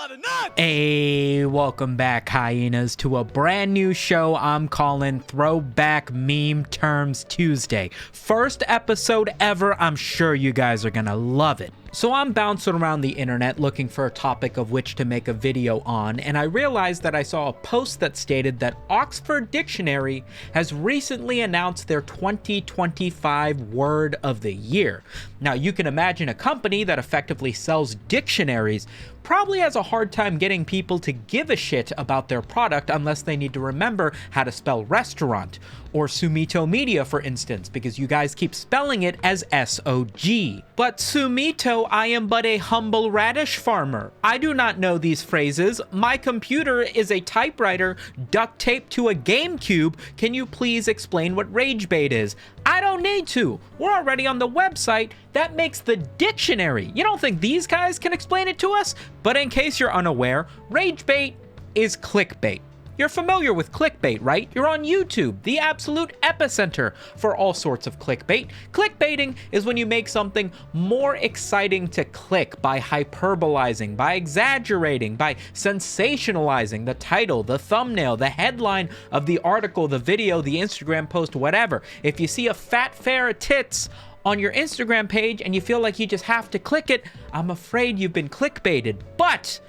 lot of nuts! Hey, welcome back, hyenas, to a brand new show I'm calling Throwback Meme Terms Tuesday. First episode ever. I'm sure you guys are gonna love it. So I'm bouncing around the internet looking for a topic of which to make a video on, and I realized that I saw a post that stated that Oxford Dictionary has recently announced their 2025 Word of the Year. Now, you can imagine a company that effectively sells dictionaries probably has a hard time getting people to give a shit about their product unless they need to remember how to spell restaurant, or SumitoMedia, for instance, because you guys keep spelling it as S-O-G. But Sumito, I am but a humble radish farmer. I do not know these phrases. My computer is a typewriter duct taped to a GameCube. Can you please explain what ragebait is? I don't need to. We're already on the website that makes the dictionary. You don't think these guys can explain it to us? But in case you're unaware, ragebait is clickbait. You're familiar with clickbait, right? You're on YouTube, the absolute epicenter for all sorts of clickbait. Clickbaiting is when you make something more exciting to click by hyperbolizing, by exaggerating, by sensationalizing the title, the thumbnail, the headline of the article, the video, the Instagram post, whatever. If you see a fat pair of tits on your Instagram page and you feel like you just have to click it, I'm afraid you've been clickbaited. But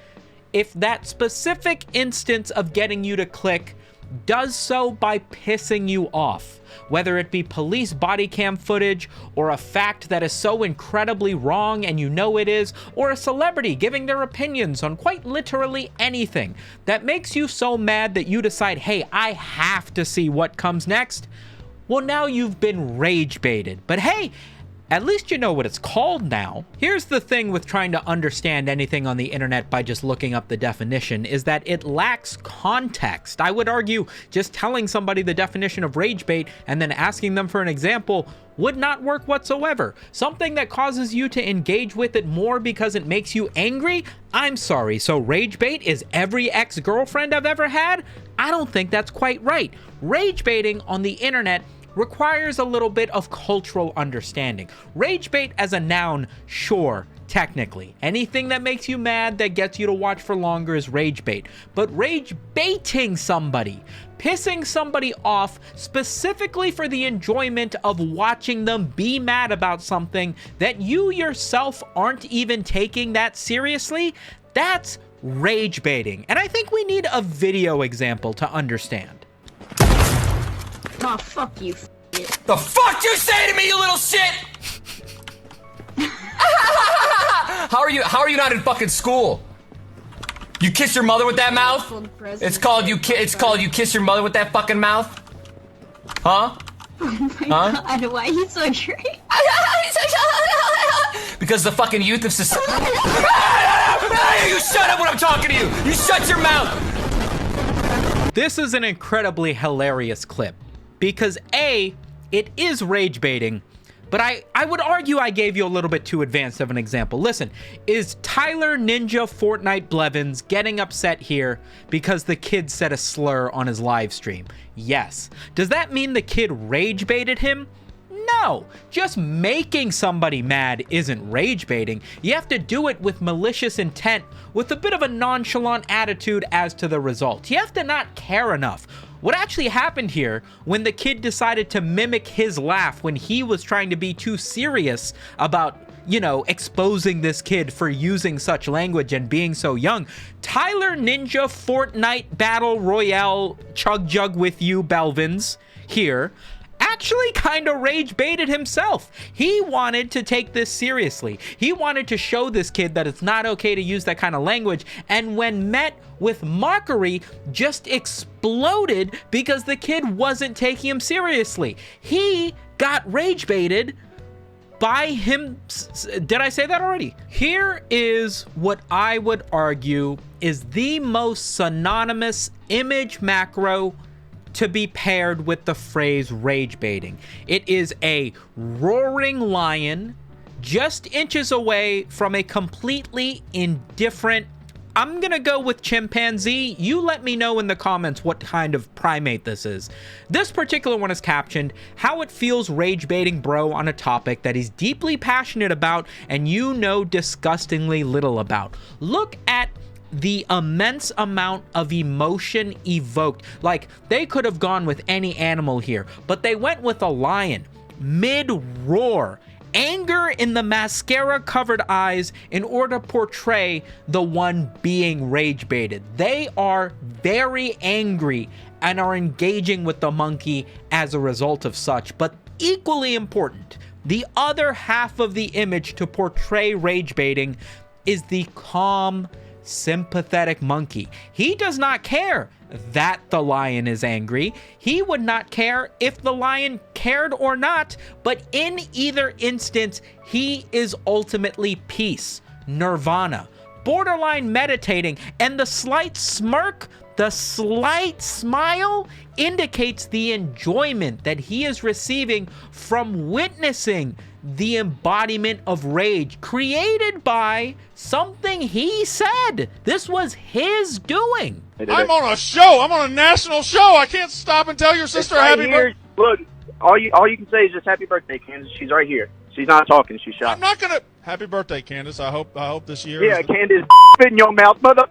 if that specific instance of getting you to click does so by pissing you off, whether it be police body cam footage, or a fact that is so incredibly wrong and you know it is, or a celebrity giving their opinions on quite literally anything that makes you so mad that you decide, hey, I have to see what comes next, well, now you've been rage baited. But hey, at least you know what it's called now. Here's the thing with trying to understand anything on the internet by just looking up the definition, is that it lacks context. I would argue just telling somebody the definition of rage bait and then asking them for an example would not work whatsoever. Something that causes you to engage with it more because it makes you angry? I'm sorry, so rage bait is every ex-girlfriend I've ever had? I don't think that's quite right. Rage baiting on the internet requires a little bit of cultural understanding. Rage bait as a noun, sure, technically. Anything that makes you mad that gets you to watch for longer is rage bait. But rage baiting somebody, pissing somebody off specifically for the enjoyment of watching them be mad about something that you yourself aren't even taking that seriously, that's rage baiting. And I think we need a video example to understand. Oh, fuck you, The fuck you say to me, you little shit? How are you not in fucking school? You kiss your mother with that mouth? It's called you kiss your mother with that fucking mouth? Huh? Oh my god, why are you so great? Because the fucking youth of society. You shut up when I'm talking to you! You shut your mouth! This is an incredibly hilarious clip because A, it is rage baiting, but I would argue I gave you a little bit too advanced of an example. Listen, is Tyler Ninja Fortnite Blevins getting upset here because the kid said a slur on his live stream? Yes. Does that mean the kid rage baited him? No, just making somebody mad isn't rage baiting. You have to do it with malicious intent, with a bit of a nonchalant attitude as to the result. You have to not care enough. What actually happened here when the kid decided to mimic his laugh when he was trying to be too serious about, you know, exposing this kid for using such language and being so young, Tyler Ninja Fortnite Battle Royale Chug Jug with you Belvins here actually kind of rage baited himself. He wanted to take this seriously. He wanted to show this kid that it's not okay to use that kind of language, and when met with mockery, just exploded because the kid wasn't taking him seriously. He got rage baited by him. Did I say that already? Here is what I would argue is the most synonymous image macro to be paired with the phrase rage baiting. It is a roaring lion just inches away from a completely indifferent, I'm gonna go with chimpanzee. You let me know in the comments what kind of primate this is. This particular one is captioned, how it feels rage baiting bro on a topic that he's deeply passionate about and you know disgustingly little about. Look at the immense amount of emotion evoked. Like, they could have gone with any animal here, but they went with a lion mid-roar. Anger in the mascara-covered eyes in order to portray the one being rage-baited. They are very angry and are engaging with the monkey as a result of such. But equally important, the other half of the image to portray rage-baiting is the calm, sympathetic monkey. He does not care that the lion is angry. He would not care if the lion cared or not, but in either instance, he is ultimately peace, nirvana, borderline meditating, and the slight smirk, the slight smile indicates the enjoyment that he is receiving from witnessing the embodiment of rage created by something he said. This was his doing. I'm on a show. I'm on a national show. I can't stop and tell your sister happy birthday. Look, all you can say is just happy birthday, Candace. She's right here. She's not talking. She's shot. I'm not gonna. Happy birthday, Candace. I hope this year. Yeah, Candace, in your mouth, mother.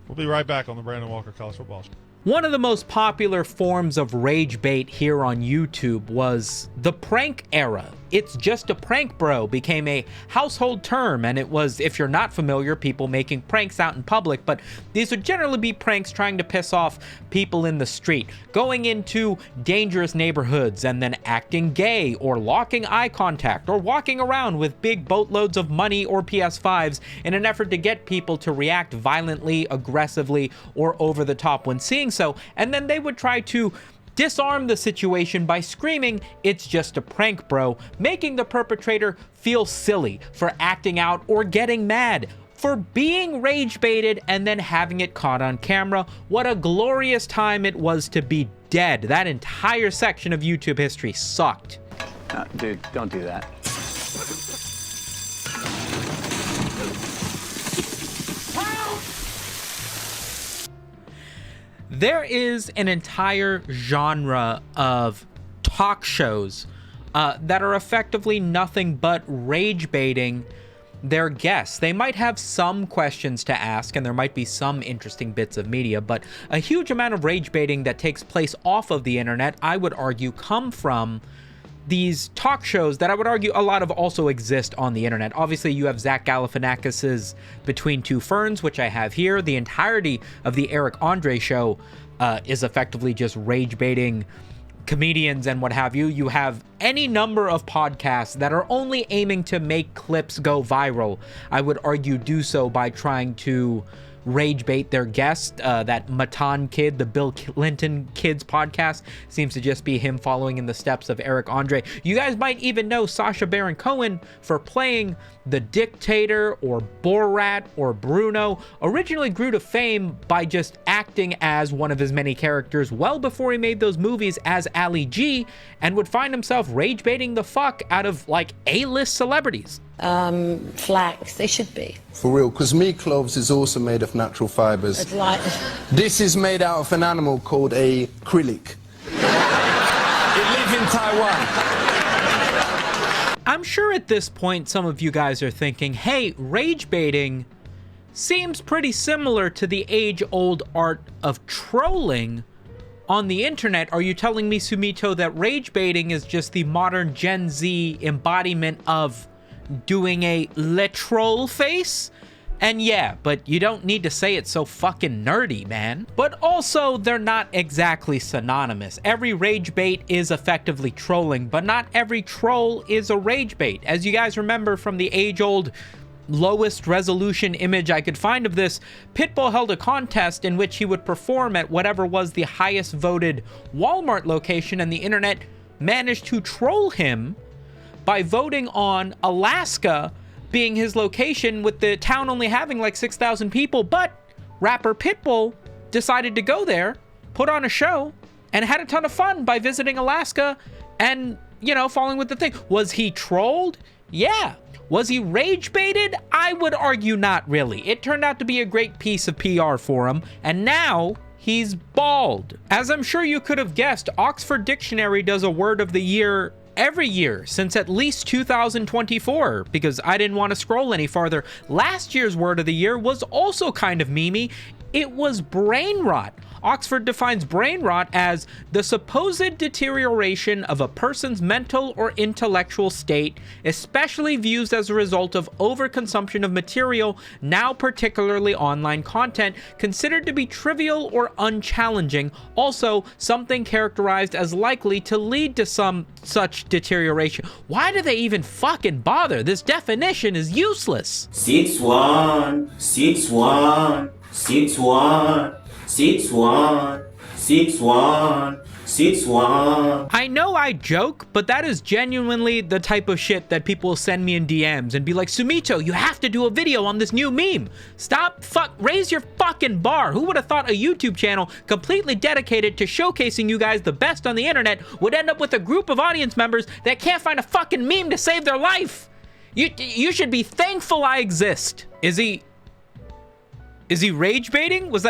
We'll be right back on the Brandon Walker College Football Show. One of the most popular forms of rage bait here on YouTube was the prank era. It's just a prank, bro, became a household term, and it was, if you're not familiar, people making pranks out in public, but these would generally be pranks trying to piss off people in the street, going into dangerous neighborhoods and then acting gay or locking eye contact or walking around with big boatloads of money or PS5s in an effort to get people to react violently, aggressively, or over the top when seeing so, and then they would try to disarm the situation by screaming, "It's just a prank, bro," making the perpetrator feel silly for acting out or getting mad, for being rage baited and then having it caught on camera. What a glorious time it was to be dead. That entire section of YouTube history sucked. Dude, don't do that. There is an entire genre of talk shows that are effectively nothing but rage baiting their guests. They might have some questions to ask and there might be some interesting bits of media, but a huge amount of rage baiting that takes place off of the internet, I would argue, come from these talk shows that I would argue a lot of also exist on the internet. Obviously, you have Zach Galifianakis's Between Two Ferns, which I have here. The entirety of the Eric Andre show is effectively just rage baiting comedians and what have you. You have any number of podcasts that are only aiming to make clips go viral. I would argue do so by trying to rage bait their guest. That Matan kid, the Bill Clinton kids podcast, seems to just be him following in the steps of Eric Andre. You guys might even know Sacha Baron Cohen for playing the Dictator or Borat or Bruno. Originally grew to fame by just acting as one of his many characters well before he made those movies as Ali G, and would find himself rage baiting the fuck out of like A-list celebrities. Flax, they should be. For real, because meat cloves is also made of natural fibers. It's like... This is made out of an animal called a krilik. It lives in Taiwan. I'm sure at this point some of you guys are thinking, hey, rage baiting seems pretty similar to the age-old art of trolling on the internet. Are you telling me, Sumito, that rage baiting is just the modern Gen Z embodiment of doing a le troll face? And yeah, but you don't need to say it so fucking nerdy, man. But also, they're not exactly synonymous. Every rage bait is effectively trolling, but not every troll is a rage bait. As you guys remember from the age-old lowest resolution image I could find of this, Pitbull held a contest in which he would perform at whatever was the highest voted Walmart location, and the internet managed to troll him by voting on Alaska being his location, with the town only having like 6,000 people. But rapper Pitbull decided to go there, put on a show, and had a ton of fun by visiting Alaska and, you know, following with the thing. Was he trolled? Yeah. Was he rage baited? I would argue not really. It turned out to be a great piece of PR for him, and now he's bald. As I'm sure you could have guessed, Oxford Dictionary does a word of the year every year since at least 2024, because I didn't want to scroll any farther. Last year's word of the year was also kind of memey. It was brain rot. Oxford defines brain rot as the supposed deterioration of a person's mental or intellectual state, especially views as a result of overconsumption of material, now particularly online content, considered to be trivial or unchallenging, also something characterized as likely to lead to some such deterioration. Why do they even fucking bother? This definition is useless. 6-1, 6-1, 6-1. 6-1, 6-1, 6-1. I know I joke, but that is genuinely the type of shit that people send me in DMs and be like, Sumito, you have to do a video on this new meme. Raise your fucking bar. Who would have thought a YouTube channel completely dedicated to showcasing you guys the best on the internet would end up with a group of audience members that can't find a fucking meme to save their life? You should be thankful I exist. Is he rage baiting? Was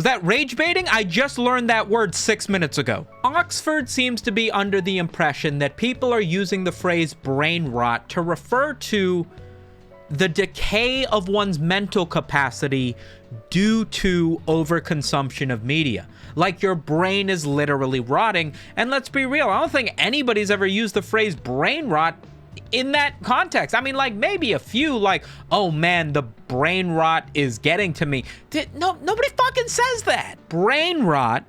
that rage baiting? I just learned that word 6 minutes ago. Oxford seems to be under the impression that people are using the phrase brain rot to refer to the decay of one's mental capacity due to overconsumption of media. Like your brain is literally rotting. And let's be real, I don't think anybody's ever used the phrase brain rot in that context. I mean, like, maybe a few, like, oh man, the brain rot is getting to me. Nobody fucking says that. Brain rot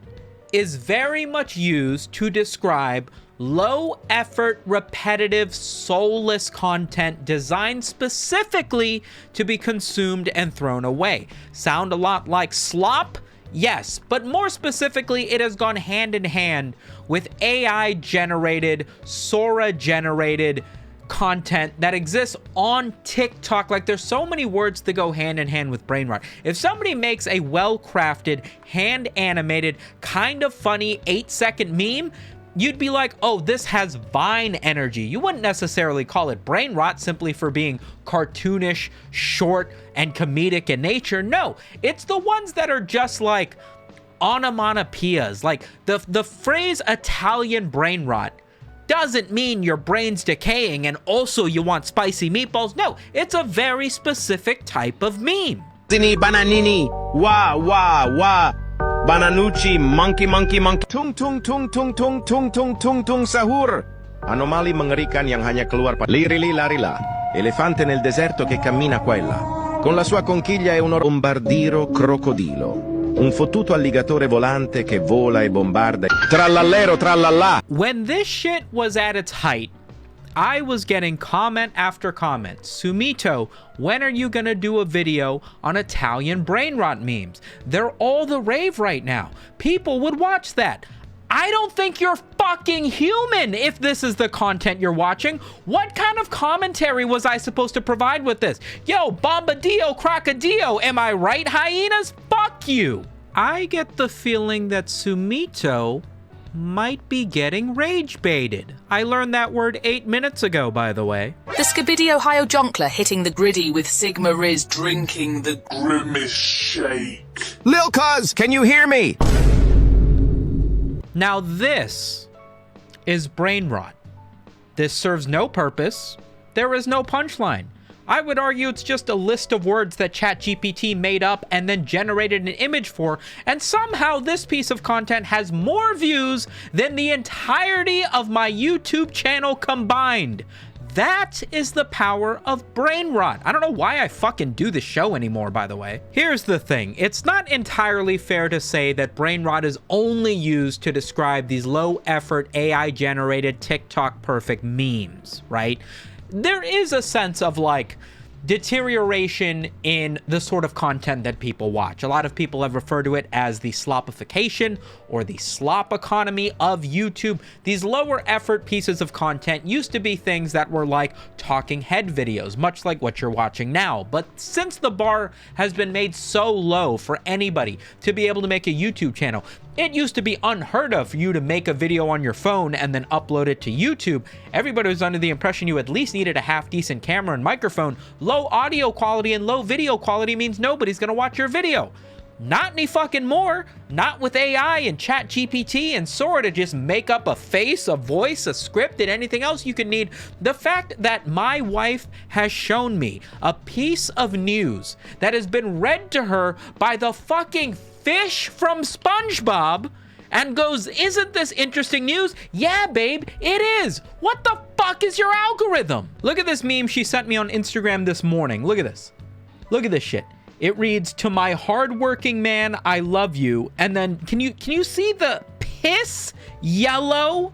is very much used to describe low effort, repetitive, soulless content designed specifically to be consumed and thrown away. Sound a lot like slop? Yes, but more specifically, it has gone hand in hand with AI generated, Sora generated content that exists on TikTok. Like, there's so many words that go hand in hand with brain rot. If somebody makes a well-crafted, hand-animated, kind of funny 8-second meme, you'd be like, oh, this has Vine energy. You wouldn't necessarily call it brain rot simply for being cartoonish, short, and comedic in nature. No, it's the ones that are just like onomatopoeias. Like the phrase Italian brain rot doesn't mean your brain's decaying and also you want spicy meatballs. No, it's a very specific type of meme. Bananini, wah, wah, wah. Bananucci, monkey, monkey, monkey. Tung, tung, tung, tung, tung, tung, tung, tung, tung, sahur. Anomali mengerikan yang hanya keluar lirili larila. Elefante nel deserto che cammina qua e là. Con la sua conchiglia è un bombardiro crocodilo. Un fottuto alligatore volante che vola e bombarda. Trallallero, trallallà. When this shit was at its height, I was getting comment after comment. Sumito, when are you gonna do a video on Italian brain rot memes? They're all the rave right now. People would watch that. I don't think you're fucking human if this is the content you're watching. What kind of commentary was I supposed to provide with this? Yo, Bombadillo Crocodillo, am I right, hyenas? Fuck you. I get the feeling that Sumito might be getting rage baited. I learned that word 8 minutes ago, by the way. The Skibidi Ohio Jonkler hitting the griddy with Sigma Riz drinking the Grimace shake. Lil Cuz, can you hear me? Now this is brain rot. This serves no purpose. There is no punchline. I would argue it's just a list of words that ChatGPT made up and then generated an image for, and somehow this piece of content has more views than the entirety of my YouTube channel combined. That is the power of brain rot. I don't know why I fucking do this show anymore, by the way. Here's the thing. It's not entirely fair to say that brain rot is only used to describe these low-effort, AI-generated, TikTok-perfect memes, right? There is a sense of, like, deterioration in the sort of content that people watch. A lot of people have referred to it as the slopification or the slop economy of YouTube. These lower effort pieces of content used to be things that were like talking head videos, much like what you're watching now. But since the bar has been made so low for anybody to be able to make a YouTube channel, it used to be unheard of for you to make a video on your phone and then upload it to YouTube. Everybody was under the impression you at least needed a half-decent camera and microphone. Low audio quality and low video quality means nobody's gonna watch your video. Not any fucking more. Not with AI and Chat GPT and Sora to just make up a face, a voice, a script, and anything else you can need. The fact that my wife has shown me a piece of news that has been read to her by the fucking fish from SpongeBob and goes, isn't this interesting news? Yeah, babe, it is. What the fuck is your algorithm? Look at this meme she sent me on Instagram this morning. Look at this. Look at this shit. It reads, to my hardworking man, I love you. And then, can you see the piss yellow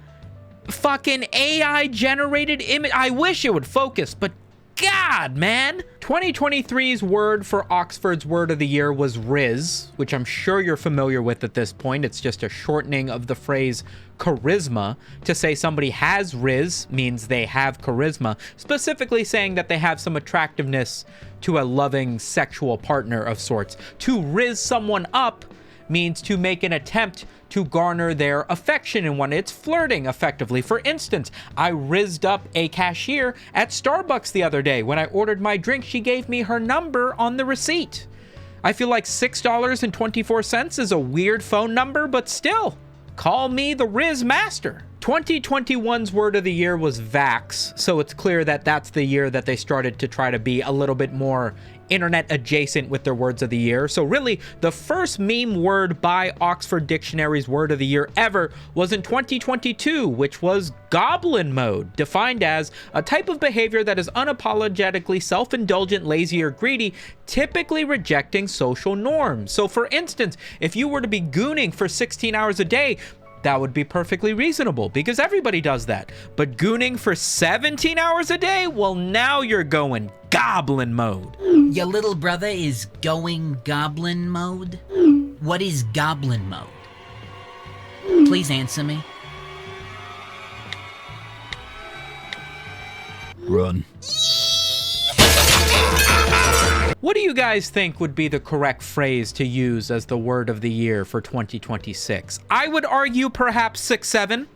fucking AI generated image? I wish it would focus, but God, man. 2023's word for Oxford's word of the year was Riz, which I'm sure you're familiar with at this point. It's just a shortening of the phrase charisma. To say somebody has Riz means they have charisma, specifically saying that they have some attractiveness to a loving sexual partner of sorts. To riz someone up means to make an attempt to garner their affection in one. It's flirting, effectively. For instance, I rizzed up a cashier at Starbucks the other day. When I ordered my drink, she gave me her number on the receipt. I feel like $6.24 is a weird phone number, but still, call me the Riz Master. 2021's word of the year was Vax, so it's clear that that's the year that they started to try to be a little bit more internet adjacent with their words of the year. So really, the first meme word by Oxford Dictionary's word of the year ever was in 2022, which was Goblin mode, defined as a type of behavior that is unapologetically self-indulgent, lazy, or greedy, typically rejecting social norms. So for instance, if you were to be gooning for 16 hours a day, that would be perfectly reasonable because everybody does that. But gooning for 17 hours a day? Well, now you're going Goblin mode. Your little brother is going Goblin mode? What is Goblin mode? Please answer me. Run. What do you guys think would be the correct phrase to use as the word of the year for 2026? I would argue perhaps 6-7,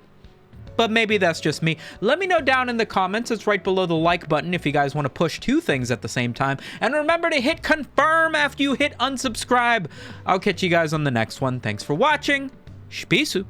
but maybe that's just me. Let me know down in the comments. It's right below the like button if you guys want to push two things at the same time. And remember to hit confirm after you hit unsubscribe. I'll catch you guys on the next one. Thanks for watching. Spisu.